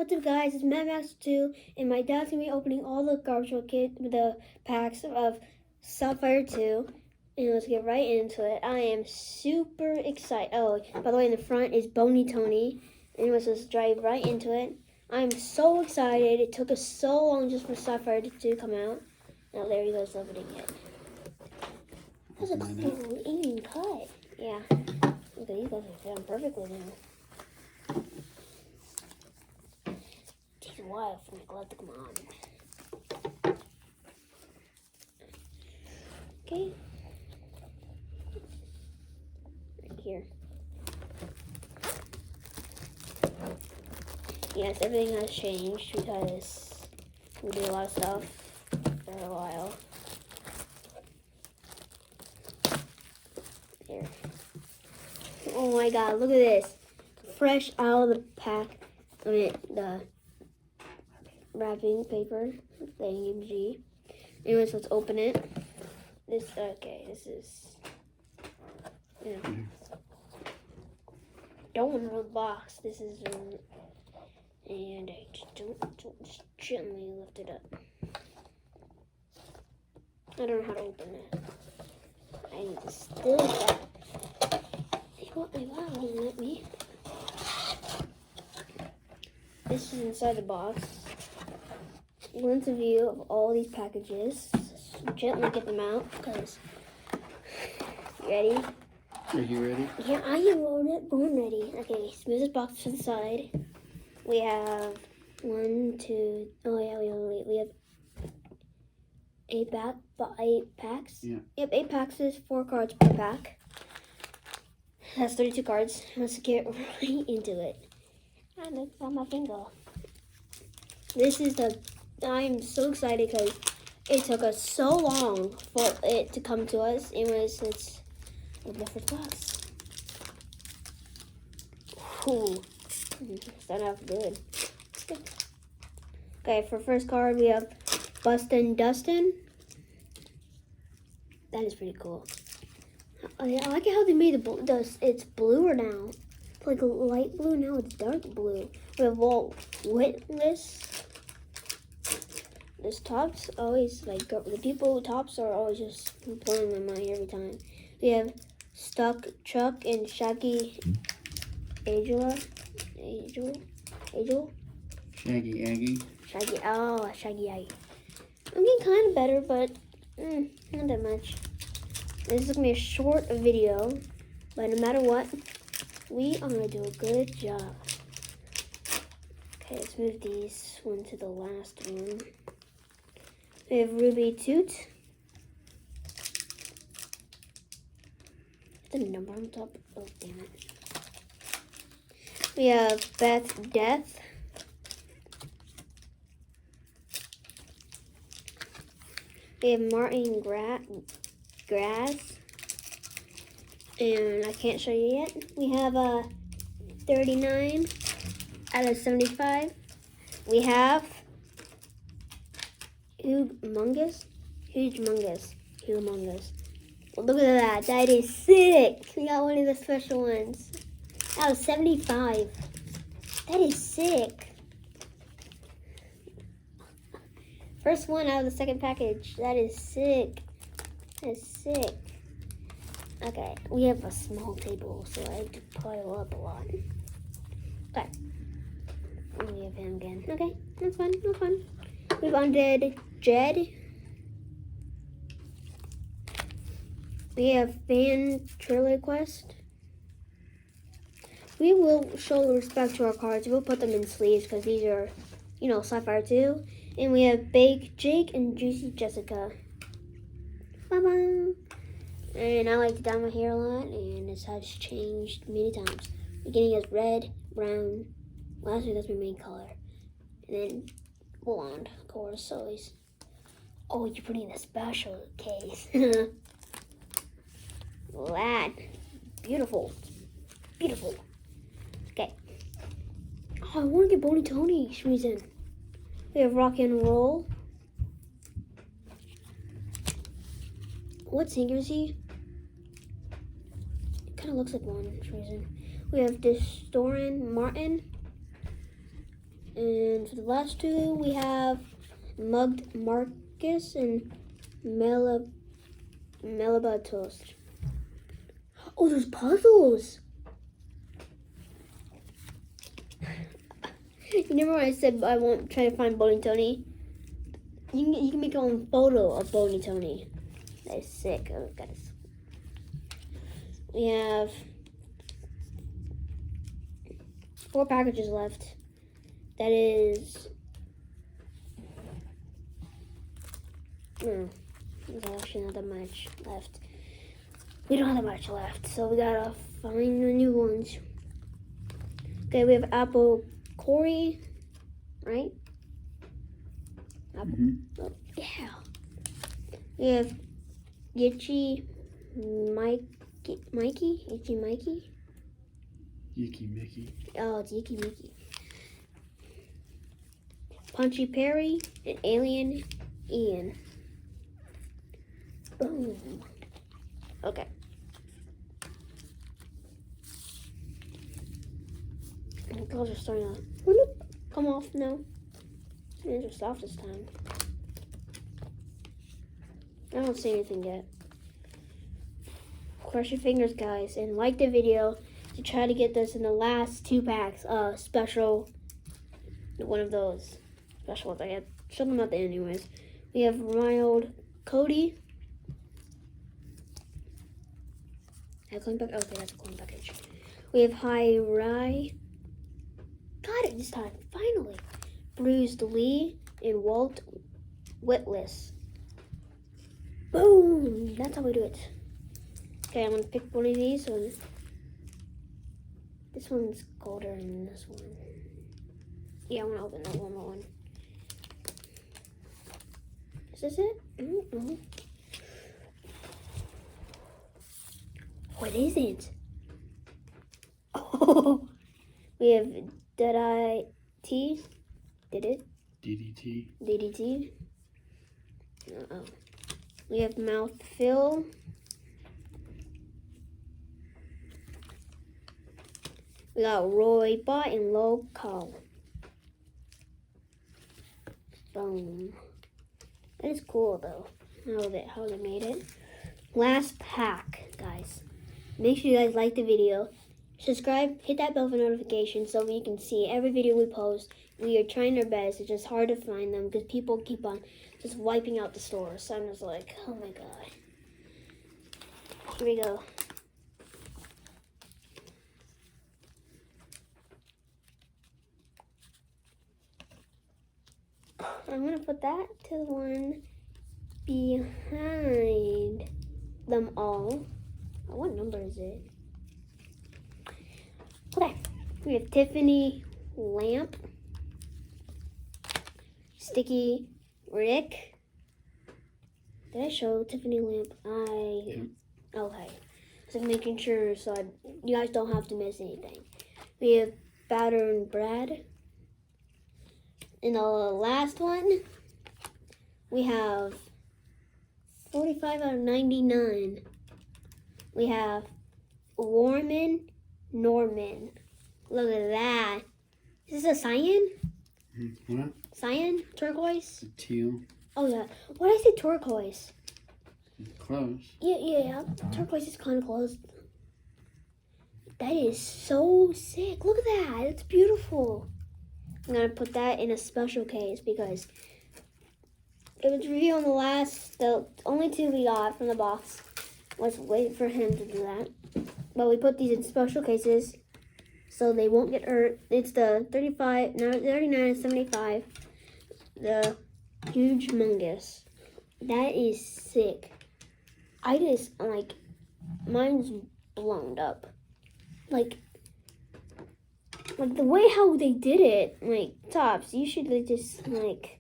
What's up, guys? It's Max2, and my dad's gonna be opening all the garbage kit with the packs of Sapphire 2. And let's get right into it. I am super excited. Oh, by the way, in the front is Boney Tony. And let's just drive right into it. I'm so excited. It took us so long just for Sapphire 2 to come out. Now there he goes opening it. That's a cool even cut. Yeah. Look at these guys are fit perfectly now. Takes a while for my glove to come on. Okay. Right here. Yes, everything has changed because we do a lot of stuff for a while. There. Oh my god, look at this. Fresh out of the pack. I mean, the wrapping paper thingy. Anyways, let's open it. This is. Yeah. Don't want to roll the box. This is. And I just gently lift it up. I don't know how to open it. I need to still that. They won't let me. This is inside the box. Once a view of all these packages. Just gently get them out because. Ready? Are you ready? Yeah, I am born ready. Okay, smooth this box to the side. We have 1, 2. Oh yeah, we have 8 packs. Yeah. Yep, 8 packs is 4 cards per pack. That's 32 cards. Let's get right into it. I look on my finger. This is I'm so excited because it took us so long for it to come to us. It's a different box. Ooh, starting off good. Okay, for first card we have Bustin' Dustin. That is pretty cool. I like how they made it's bluer now. It's like a light blue, now it's dark blue. We have Walt Whitless. This tops always the people who tops are always just blowing my mind every time. We have Stuck Chuck and Shaggy Angel. Shaggy Aggie. Shaggy Aggie. I'm getting kind of better, but not that much. This is gonna be a short video, but no matter what, we are gonna do a good job. Okay, let's move these one to the last one. We have Ruby Toot. The number on top. Oh, damn it. We have Beth Death. We have Martin Grass. And I can't show you yet. We have 39 out of 75. We have Humongous. Well, look at that. That is sick. We got one of the special ones. Out of 75. That is sick. First one out of the second package. That is sick. Okay, we have a small table, so I have to pile up a lot. Okay. And we have him again. Okay, that's fine. We have Undead Jed. We have Ventriloquist. We will show respect to our cards. We'll put them in sleeves because these are, Sapphire 2. And we have Bake Jake and Juicy Jessica. Bye-bye. And I like to dye my hair a lot, and this has changed many times. Beginning as red, brown. Last week that's my main color. And then blonde, of course, always. Oh, you're putting in a special case. That. Beautiful. Okay. Oh, I want to get Boney Tony's reason. We have Rock and Roll. What singer is he? It kind of looks like one for some reason. We have Distorin Martin. And for the last two, we have Mugged Marcus and Melba Toast. Oh, there's puzzles! You remember when I said I won't try to find Boney Tony? You can make your own photo of Boney Tony. That is sick. Oh, guys. We have 4 packages left. That is... there's actually not that much left. We don't have that much left, so we gotta find the new ones. Okay, we have Apple Corey, right? Apple. Oh, yeah. We have Itchy Mikey? Itchy Mikey? Yicky Mickey. Oh, it's Yicky Mickey. Punchy Perry and Alien Ian. Boom. Okay. The clothes are starting to come off now. These are soft this time. I don't see anything yet. Cross your fingers, guys, and like the video to try to get this in the last 2 packs. Special, one of those special ones. I had show them at the end anyways. We have Ronald Cody. A coin pack. Okay, that's a coin package. We have High Rye. Got it this time, finally. Bruised Lee and Walt Witless. Boom! That's how we do it. Okay, I'm gonna pick one of these. This one's colder than this one. Yeah, I'm gonna open that one more one. Is this it? Mm-hmm. What is it? Oh, we have DDT. Did it? DDT. DDT. Uh-oh. We have Mouth Fill. We got Roy Bot and Low Call. Boom. That is cool though. How they made it. Last pack, guys. Make sure you guys like the video. Subscribe, hit that bell for notifications so we can see every video we post. We are trying our best. It's just hard to find them because people keep on just wiping out the store. So I'm just like, oh my god. Here we go. I'm gonna put that to the one behind them all. Oh, what number is it? Okay, we have Tiffany Lamp, Sticky Rick. Did I show Tiffany Lamp? Okay. So I'm making sure so you guys don't have to miss anything. We have Batter and Brad. And the last one, we have 45 out of 99. We have Warman Norman. Look at that. Is this a cyan? What? Cyan? Turquoise? The teal. Oh yeah. Why did I say turquoise? Close. Yeah. Turquoise is kind of close. That is so sick. Look at that. It's beautiful. I'm going to put that in a special case because it was revealed on the only 2 we got from the box. Let's wait for him to do that. But we put these in special cases so they won't get hurt. It's the 39 and 75. The huge mungus. That is sick. I just, mine's blown up. Like the way how they did it, Tops, you should just, be,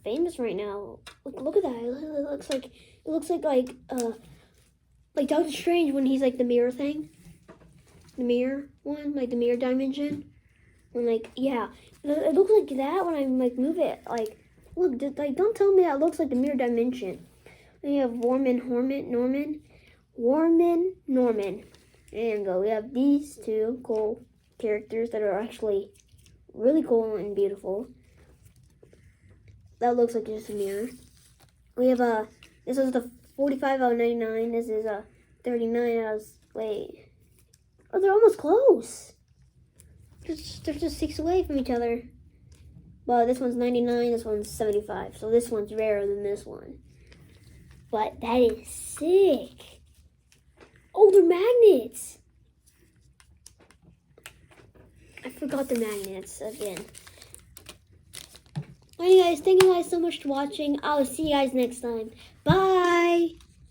famous right now. Look at that. It looks like Doctor Strange when he's, the mirror thing. The mirror one, the mirror dimension. When, yeah. It looks like that when I, move it. Look, don't tell me that looks like the mirror dimension. We have Warman Norman. And go. We have these 2 cool characters that are actually really cool and beautiful. That looks like just a mirror. We have this is the 45 out of 99. This is a 39 out of, wait. Oh, they're almost close. They're just 6 away from each other. But this one's 99, this one's 75. So this one's rarer than this one. But that is sick. Oh, they're magnets. I forgot the magnets again. Alright guys, thank you guys so much for watching. I'll see you guys next time. Bye.